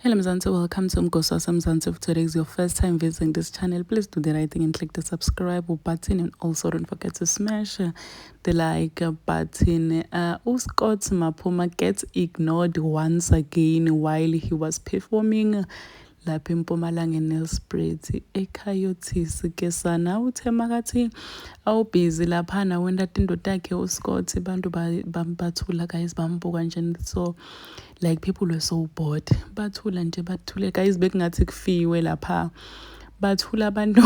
Hello Mzansi, welcome to Mgosasa Mzansi. If today is your first time visiting this channel, please do the right thing and click the subscribe button, and also don't forget to smash the like button. Scott Mapuma gets ignored once again while he was performing lapha eMpumalanga eNelspruit eCoyotes ke sana uthe makathi awubhizi laphana wenda indoda yakhe uScott bantu bathula guys bambuka nje, so like people were so bored, bathula nje bathule guys bekungathi kufiwe lapha, bathula abantu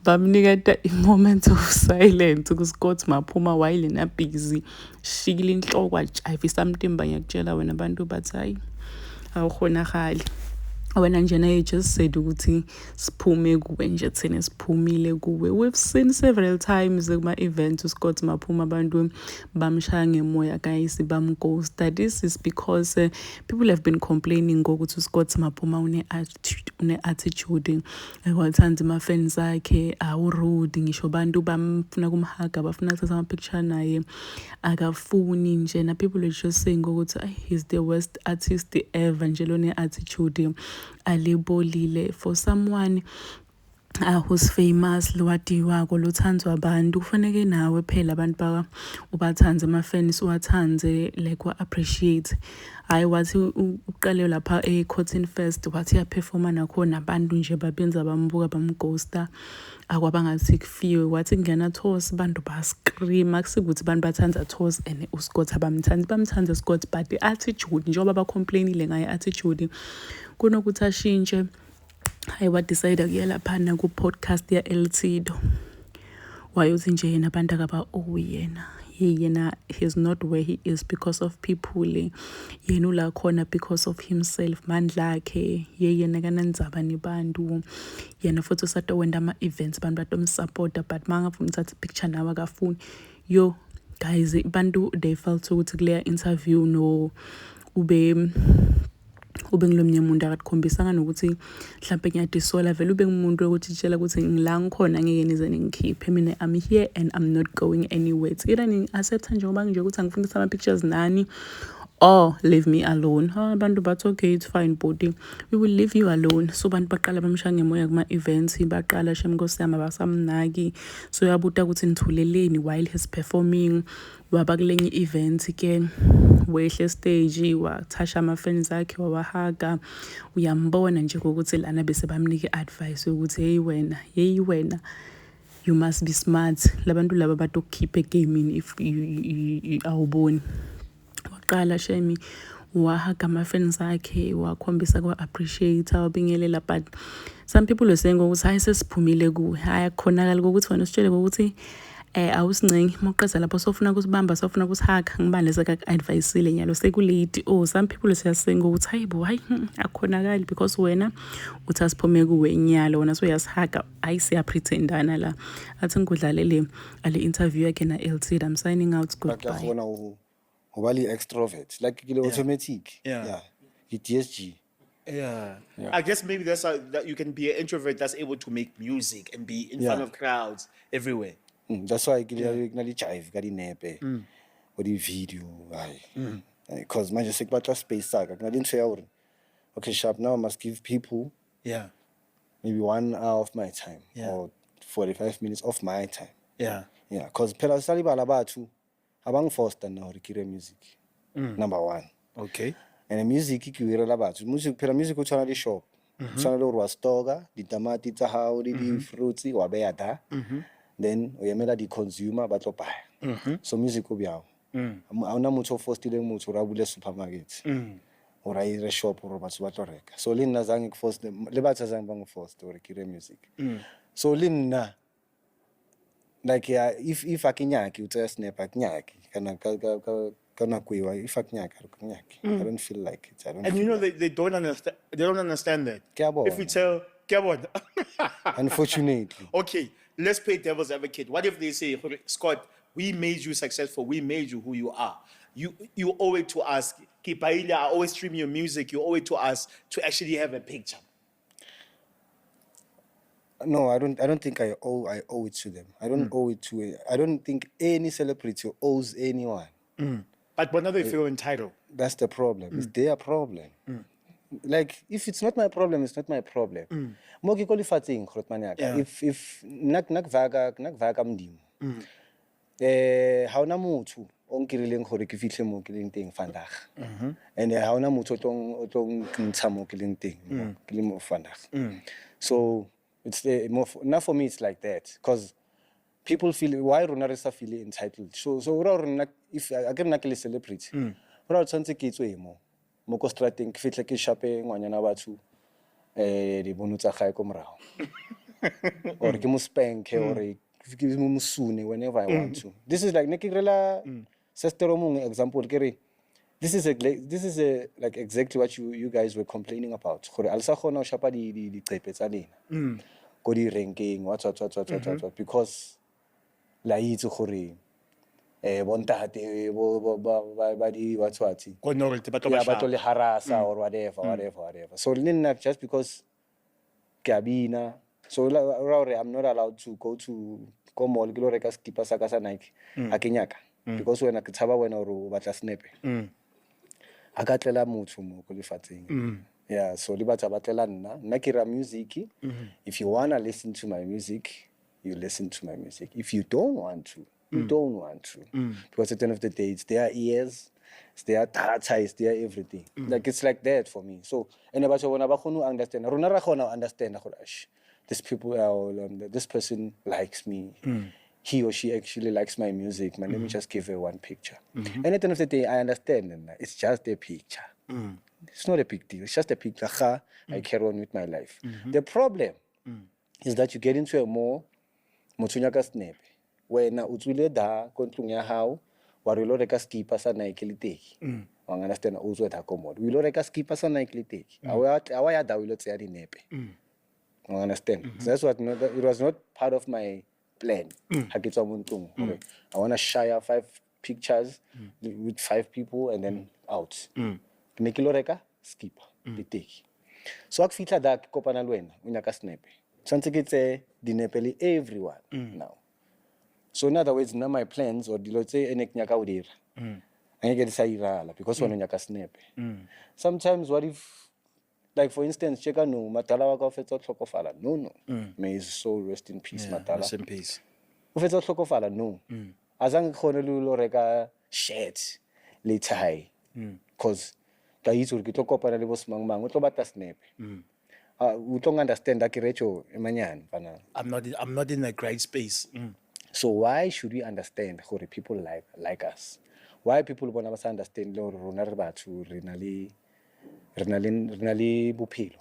bamniketa i-moment of silence kuScott Maphuma while yena busy shikile inhloko ajayivisa umtimba. Ngiyakutshela wena abantu bathi hayi awukhonakali wena njena you just said ukuthi siphume kuwe nje thina siphumile kuwe. We've seen several times kuma events uScott Maphuma abantu bamshaya ngemoya guys bamghosta. This is because people have been complaining ngokuthi uScott Maphuma une attitude wathanda ama fans akhe awurude, ngisho abantu bamfuna kumhaga bafuna ukuthatha ama picture naye akafuni nje, na people are just saying ukuthi he's the worst artist ever nje lone attitude alibolile for someone who's famous, lwadiwako lothandzwa abantu. Kufanele nawe phela abantu baka ubathanze ama-fans uwathanze like wa-appreciate. Hayi wathi uqale lapha e-Cotton Fest wathi yaperforma nakhona abantu nje babenza bambuka bamghosta akwabangathi kufiwe. Wathi kungena Toss abantu bascream akusikuthi abantu bathanza Toss and uScott bamthanda Scott, but attitude njengoba bacomplainile ngaye attitude kunokuthi ashintshe. Hayi wadecide kuya laphana ku-podcast ya-Eltido wayothi nje yena abantu akaba yena he's not where he is because of people, yena ula khona because of himself, mandla akhe yena kanandzaba nebantu, yena futhi usata wenda ama-events abantu batomsupporta, but mangafuna uthatha picture nawe akafuni. Yo guys bantu they felt ukuthi kuleya interview no ube ngilomnye umuntu akakhombisanga nokuthi mhlawumbe ngiyadisola vele ube ngumuntu ukuthi tshela ukuthi ngila ngikhona ngeke nize ningikhiphe, mina I'm here and I'm not going anywhere. Either ni accept njengoba nje ukuthi angifuni ukuthatha ama pictures nani or leave me alone. Abantu bathi okay it's fine buddy, we will leave you alone. So bantu baqala bamshaya ngemoya kuma events, baqala shemnkosi yami basamnaki, so yabuta ukuthi nithuleleni while he's performing. Waba kulenye event ke wehle stage wathasha ama-fans akhe wawahaga, uyambona nje ukuthi lana bese bamnika advice ukuthi hey wena you must be smart, labantu laba batokukhipha egamini if awuboni. Waqala shemi wahaga ama-fans akhe wakhombisa kwa-appreciate wabingelela, but some people were saying ukuthi hayi sesiphumile kuwe, hayi akukhonakala ukuthi wena usitshele ukuthi awusincengi mawuqeda lapho sofuna kusibamba sofuna kusihaga ngibani lesaka-advisile nyalo sekulate. Some people saying ukuthi hayi bo hayi akukhonakali because wena uthi asiphume kuwe nyalo wena soyasihaga hayi siyapretendana la. Athi ngikudlalele ale interview yakhe na LT. I'm signing out, goodbye. Ngoba li-extrovert like kile automatic i-DSG. Yeah. I guess maybe that's how that you can be an introvert that's able to make music and be in front of crowds everywhere. That's why kunali jive kali nepe or the video because manje sekubatla space saka kunali into yauri okay sharp now I must give people maybe 1 hour of my time or 45 minutes of my time because phela salibala bathu abangifoster na urikire music number 1. Okay. And the music ikiwirela bathu music phela music utshwana le shop utshwana le wa stoga ditamati tsa hao di fruits wa beya da then uyemela di consumer ba tlo buy. So music obiao awuna motho forced-ile motho ra bule supermarket or a ire shop or batho ba tlo reka. So le nna zange force le batho zange ba forced or kire music. So le nna like if akinyaki utsa snap akinyaki kana kuiwa if akinyaki I don't feel like it. And you know they don't understand. They don't understand that. If we tell unfortunately. Okay, let's play devil's advocate. What if they say, Scott, we made you successful, we made you who you are. You owe it to us. Kipaila, I always stream your music. You owe it to us to actually have a picture. No, I don't think I owe it to them. I don't owe it to I don't think any celebrity owes anyone. But now they feel entitled. That's the problem. It's their problem. like if it's not my problem, it's not my problem. Mo ke ko lefatsheng Grootman ya ka. Yeah. If nak vaga ka modimo. Ha ona motho o nkirileng gore ke fitlhe mo ke leng teng vandag. And ha ona motho o tlong ntsha mo ke leng teng, ke le mo vandag. So it's more now for me it's like that because people feel why rona re sa feel entitled. So if I get nna ke le celebrity. Ora tshwantse ke tswe mo ko strateng ke fitlhe ke shape ngwanyana batho di bono tsa gae ko morago. Or ke mo spank or ke mo musune whenever I want to. This is like ne ke rela sister mong example ke re this is like exactly what you guys were complaining about. Gore alsa khona o shapa di qepe tsa lena. Go di ranking what because la itse gore bontate ba di what's Go no re ba tlo yeah, ba but only harasa or whatever. So just because Kabina, so I'm not allowed to go to mall ke lo reka skipa sa ka sa Nike a kenyaka because when ke tshaba wena o batla snap a ka tlela motho mo go lefatsheng. Yeah, so le batla batlela nna ke ra music. If you want to listen to my music, you listen to my music. If you don't want to, you don't want to. Because at the end of the day, it's their ears, it's their data, it's their everything. Like it's like that for me. So and about when I understand, rona ra khona understand this this person likes me. He or she actually likes my music. Man, let me just give her one picture. And at the end of the day, I understand. And it's just a picture. It's not a big deal. It's just a picture. I carry on with my life. The problem is that you get into a more mothunyaka snap. Wena utswile da ko ntlong ya hao wa re lo reka skipa sa Nike le teki. Wa understand o tswe da komodo. We lo reka skipa sa Nike le teki. Awa ya da we lo tseya dinepe. Wa understand? That's what it was not part of my plan. Ha ke tswa mo ntlong. I want to share 5 pictures with 5 people and then out. Ne ke lo reka skipa le teki. So ak fitla da ke kopana le wena o nyaka snap. Tshwantse ke tse dinepe le everyone now. So in other words, now my plans or dilo tse ene ke nyaka o dira. Angeke di sa irala because wena nyaka snap. Sometimes what if like for instance cheka no matala wa ka o fetsa tlhokofala. No. May his soul rest in peace matala. Rest in peace. O fetsa tlhokofala no. Azange khone le lo reka shirt le tie. Cause ka itse re ke tlo kopana le bosemangmang o tlo batla snap. We don't understand that kirecho emanyane bana. I'm not in a great space. So why should we understand how people like us? Why people want to understand lo rona re batho re na le bophelo?